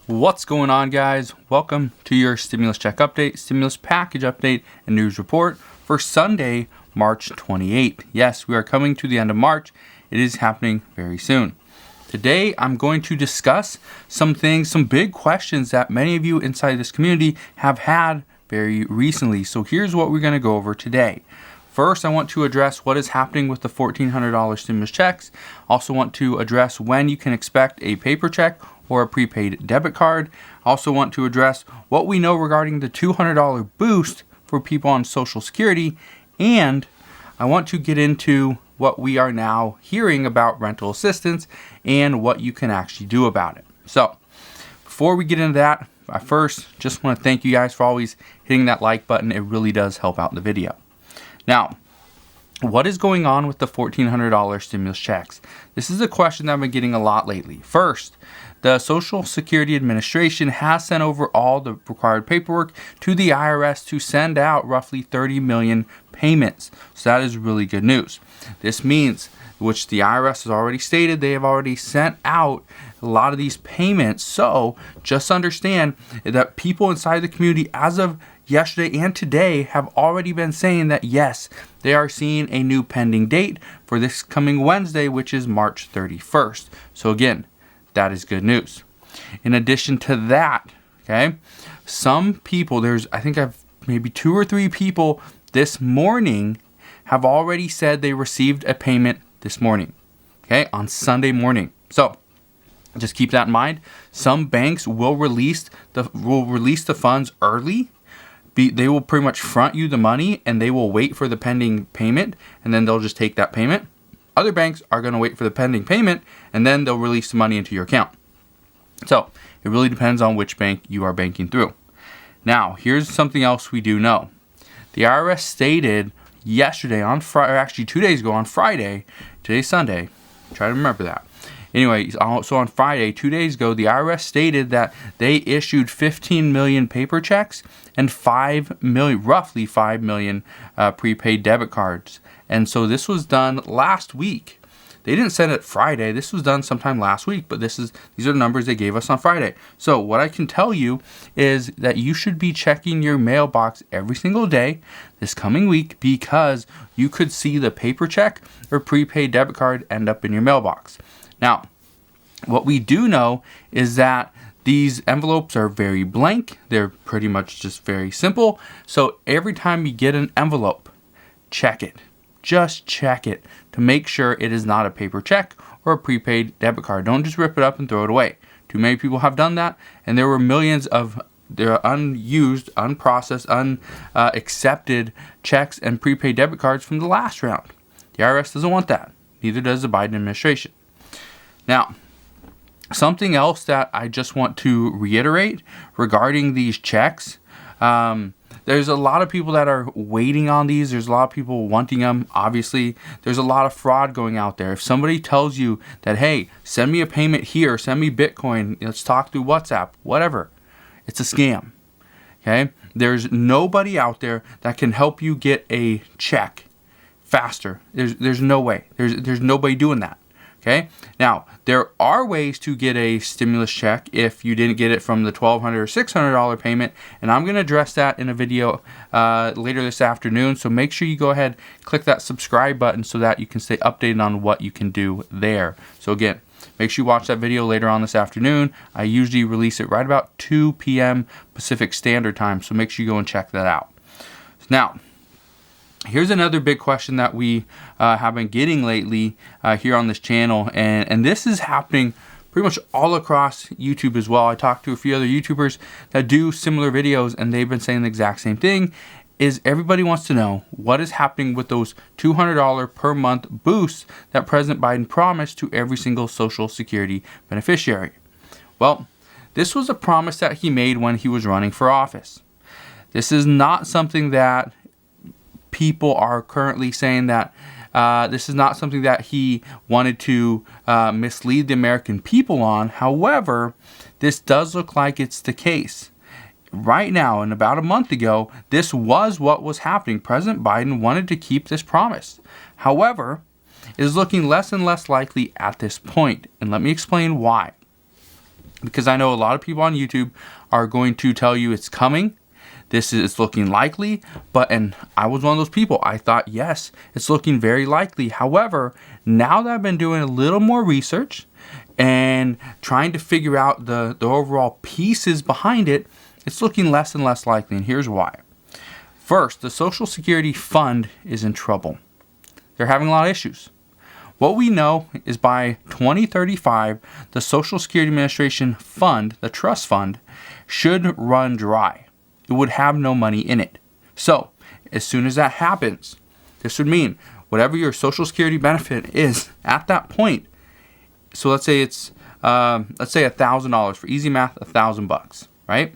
What's going on, guys? Welcome to your stimulus check update, stimulus package update, and news report for Sunday, March 28th. Yes, we are coming to the end of March. It is happening very soon. Today, I'm going to discuss some things, some big questions that many of you inside this community have had very recently. So here's what we're going to go over today. First, I want to address what is happening with the $1,400 stimulus checks. Also want to address when you can expect a paper check or a prepaid debit card. Also want to address what we know regarding the $200 boost for people on Social Security. And I want to get into what we are now hearing about rental assistance and what you can actually do about it. So before we get into that, I first just want to thank you guys for always hitting that like button. It really does help out the video. Now, what is going on with the $1,400 stimulus checks? This is a question that I've been getting a lot lately. First, the Social Security Administration has sent over all the required paperwork to the IRS to send out roughly 30 million payments. So that is really good news. This means, which the IRS has already stated, they have already sent out a lot of these payments. So just understand that people inside the community as of yesterday and today have already been saying that yes, they are seeing a new pending date for this coming Wednesday, which is March 31st. So again, that is good news. In addition to that, okay, some people, I think I've maybe 2 or 3 people this morning have already said they received a payment this morning, okay, on Sunday morning. So just keep that in mind. Some banks will release the funds early. They will pretty much front you the money and they will wait for the pending payment and then they'll just take that payment. Other banks are going to wait for the pending payment and then they'll release the money into your account. So it really depends on which bank you are banking through. Now, here's something else we do know. The IRS stated yesterday on Friday, or actually 2 days ago on Friday, today's Sunday, try to remember that. Anyway, so on Friday, 2 days ago, the IRS stated that they issued 15 million paper checks and roughly 5 million prepaid debit cards. And so this was done last week. They didn't send it Friday. This was done sometime last week, but these are the numbers they gave us on Friday. So what I can tell you is that you should be checking your mailbox every single day this coming week because you could see the paper check or prepaid debit card end up in your mailbox. Now, what we do know is that these envelopes are very blank. They're pretty much just very simple. So every time you get an envelope, check it. Just check it to make sure it is not a paper check or a prepaid debit card. Don't just rip it up and throw it away. Too many people have done that, and there were millions of their unused, unprocessed, unaccepted checks and prepaid debit cards from the last round. The IRS doesn't want that. Neither does the Biden administration. Now, something else that I just want to reiterate regarding these checks, there's a lot of people that are waiting on these. There's a lot of people wanting them. Obviously, there's a lot of fraud going out there. If somebody tells you that, hey, send me a payment here, send me Bitcoin, let's talk through WhatsApp, whatever, it's a scam. Okay? There's nobody out there that can help you get a check faster. There's no way. There's nobody doing that. Okay. Now, there are ways to get a stimulus check if you didn't get it from the $1,200 or $600 payment, and I'm going to address that in a video later this afternoon. So make sure you go ahead, click that subscribe button so that you can stay updated on what you can do there. So again, make sure you watch that video later on this afternoon. I usually release it right about 2 p.m. Pacific Standard Time, so make sure you go and check that out. Now, here's another big question that we have been getting lately here on this channel, and this is happening pretty much all across YouTube as well. I talked to a few other YouTubers that do similar videos, and they've been saying the exact same thing, is everybody wants to know what is happening with those $200 per month boosts that President Biden promised to every single Social Security beneficiary. Well, this was a promise that he made when he was running for office. This is not something that people are currently saying that this is not something that he wanted to mislead the American people on. However, this does look like it's the case. Right now, and about a month ago, this was what was happening. President Biden wanted to keep this promise. However, it is looking less and less likely at this point, and let me explain why. because I know a lot of people on YouTube are going to tell you it's coming. This is looking likely, and I was one of those people. I thought, yes, it's looking very likely. However, now that I've been doing a little more research and trying to figure out the overall pieces behind it, it's looking less and less likely, and here's why. First, the Social Security Fund is in trouble. They're having a lot of issues. What we know is by 2035, the Social Security Administration Fund, the trust fund, should run dry. It would have no money in it. So, as soon as that happens, this would mean whatever your Social Security benefit is at that point. So let's say it's $1,000 for easy math, $1,000, right?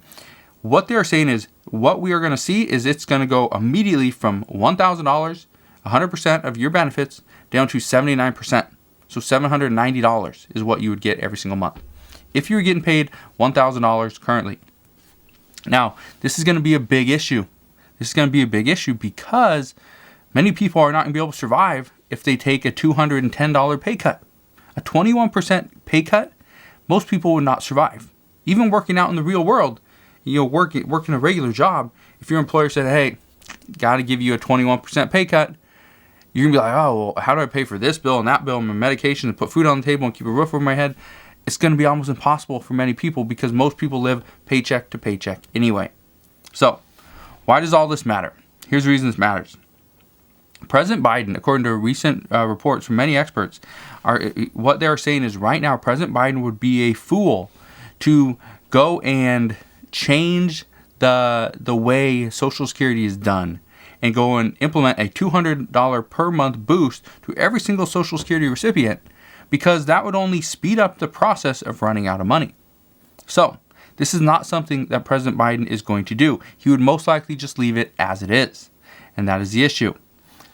What they're saying is what we are going to see is it's going to go immediately from $1,000, 100% of your benefits, down to 79%. So $790 is what you would get every single month if you're getting paid $1,000 currently. Now, this is going to be a big issue. This is going to be a big issue because many people are not going to be able to survive if they take a $210 pay cut. A 21% pay cut, most people would not survive. Even working out in the real world, working a regular job, if your employer said, hey, got to give you a 21% pay cut, you're going to be like, oh, well, how do I pay for this bill and that bill and my medication and put food on the table and keep a roof over my head? It's going to be almost impossible for many people because most people live paycheck to paycheck anyway. So, why does all this matter? Here's the reason this matters. President Biden, according to recent reports from many experts, what they're saying is right now President Biden would be a fool to go and change the way Social Security is done and go and implement a $200 per month boost to every single Social Security recipient, because that would only speed up the process of running out of money. So, this is not something that President Biden is going to do. He would most likely just leave it as it is. And that is the issue.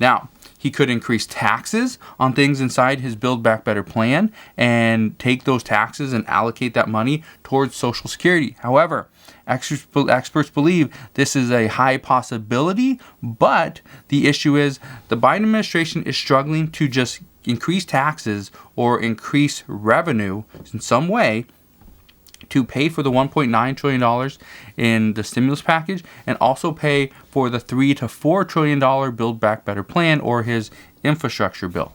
Now, he could increase taxes on things inside his Build Back Better plan and take those taxes and allocate that money towards Social Security. However, experts believe this is a high possibility, but the issue is the Biden administration is struggling to just increase taxes or increase revenue in some way to pay for the $1.9 trillion in the stimulus package and also pay for the $3 to $4 trillion Build Back Better plan or his infrastructure bill.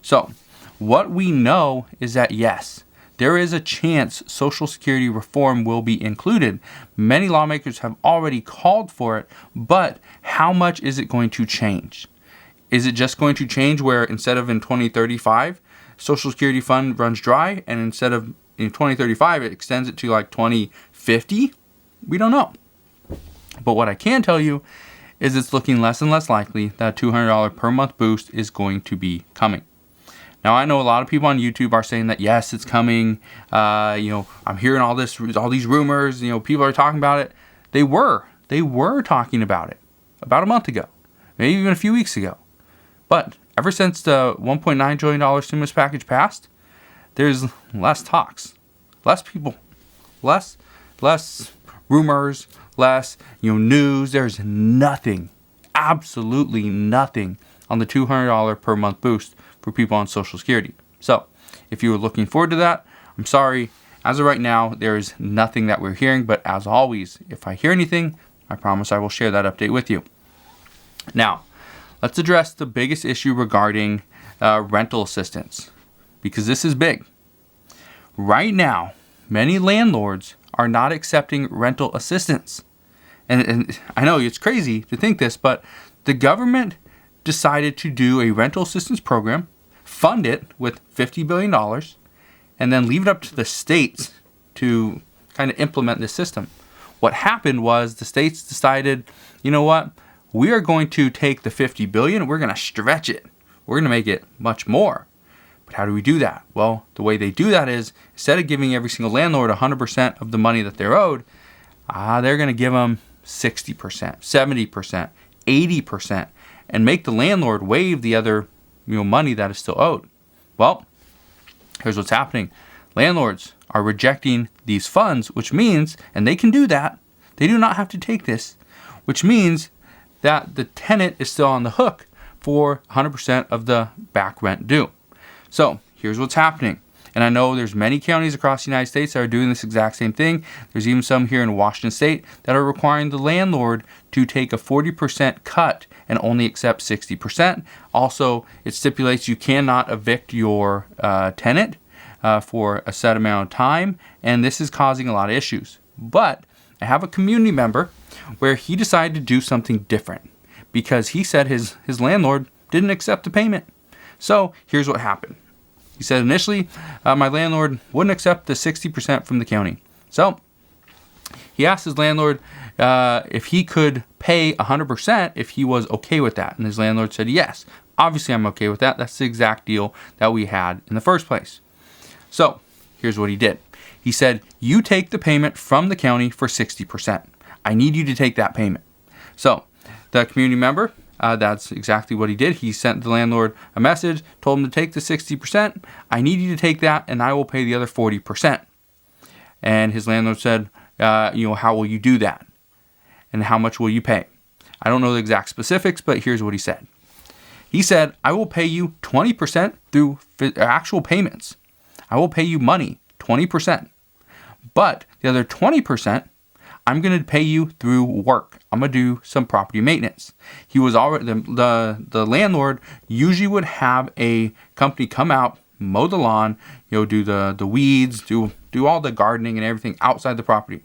So, what we know is that yes, there is a chance Social Security reform will be included. Many lawmakers have already called for it, but how much is it going to change? Is it just going to change where instead of in 2035, Social Security fund runs dry, and instead of in 2035, it extends it to like 2050? We don't know. But what I can tell you is it's looking less and less likely that a $200 per month boost is going to be coming. Now, I know a lot of people on YouTube are saying that, yes, it's coming. I'm hearing all these rumors. People are talking about it. They were talking about it about a month ago, maybe even a few weeks ago. But ever since the $1.9 trillion stimulus package passed, there's less talks, less people, less rumors, less news. There's nothing, absolutely nothing on the $200 per month boost for people on Social Security. So, if you were looking forward to that, I'm sorry. As of right now, there is nothing that we're hearing. But as always, if I hear anything, I promise I will share that update with you. Now, let's address the biggest issue regarding rental assistance, because this is big. Right now, many landlords are not accepting rental assistance. And I know it's crazy to think this, but the government decided to do a rental assistance program, fund it with $50 billion, and then leave it up to the states to kind of implement this system. What happened was the states decided, you know what? We are going to take the $50 billion, we're going to stretch it. We're going to make it much more. But how do we do that? Well, the way they do that is instead of giving every single landlord 100% of the money that they're owed, they're going to give them 60%, 70%, 80%, and make the landlord waive the other money that is still owed. Well, here's what's happening. Landlords are rejecting these funds, which means, and they can do that, they do not have to take this, which means that the tenant is still on the hook for 100% of the back rent due. So here's what's happening. And I know there's many counties across the United States that are doing this exact same thing. There's even some here in Washington State that are requiring the landlord to take a 40% cut and only accept 60%. Also, it stipulates you cannot evict your tenant for a set amount of time, and this is causing a lot of issues. But I have a community member where he decided to do something different because he said his landlord didn't accept the payment. So here's what happened. He said initially, my landlord wouldn't accept the 60% from the county. So he asked his landlord if he could pay 100% if he was okay with that. And his landlord said, yes, obviously I'm okay with that. That's the exact deal that we had in the first place. So here's what he did. He said, you take the payment from the county for 60%. I need you to take that payment. So the community member, that's exactly what he did. He sent the landlord a message, told him to take the 60%. I need you to take that and I will pay the other 40%. And his landlord said, how will you do that? And how much will you pay? I don't know the exact specifics, but here's what he said. He said, I will pay you 20% through actual payments. I will pay you money, 20%. But the other 20%, I'm going to pay you through work. I'm going to do some property maintenance. He was already, the landlord usually would have a company come out, mow the lawn, do the weeds, do all the gardening and everything outside the property.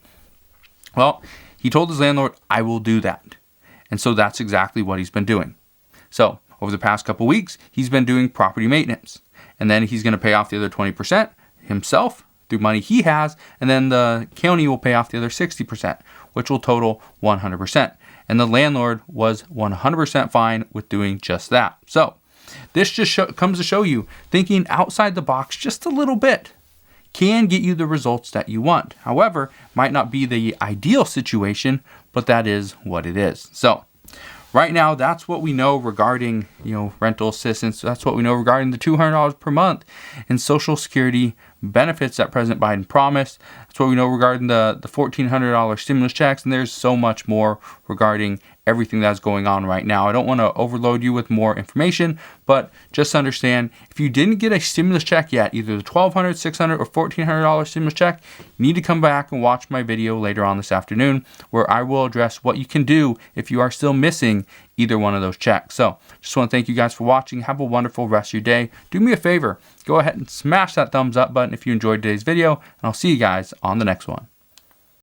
Well, he told his landlord, I will do that. And so that's exactly what he's been doing. So over the past couple weeks, he's been doing property maintenance. And then he's going to pay off the other 20% himself through money he has. And then the county will pay off the other 60%, which will total 100%. And the landlord was 100% fine with doing just that. So this just comes to show you thinking outside the box just a little bit can get you the results that you want. However, might not be the ideal situation, but that is what it is. So right now, that's what we know regarding, rental assistance. That's what we know regarding the $200 per month in Social Security benefits that President Biden promised. That's what we know regarding the $1,400 stimulus checks. And there's so much more regarding everything that's going on right now. I don't want to overload you with more information, but just understand if you didn't get a stimulus check yet, either the $1,200, $600, or $1,400 stimulus check, you need to come back and watch my video later on this afternoon where I will address what you can do if you are still missing either one of those checks. So just want to thank you guys for watching. Have a wonderful rest of your day. Do me a favor, go ahead and smash that thumbs up button if you enjoyed today's video, and I'll see you guys on the next one.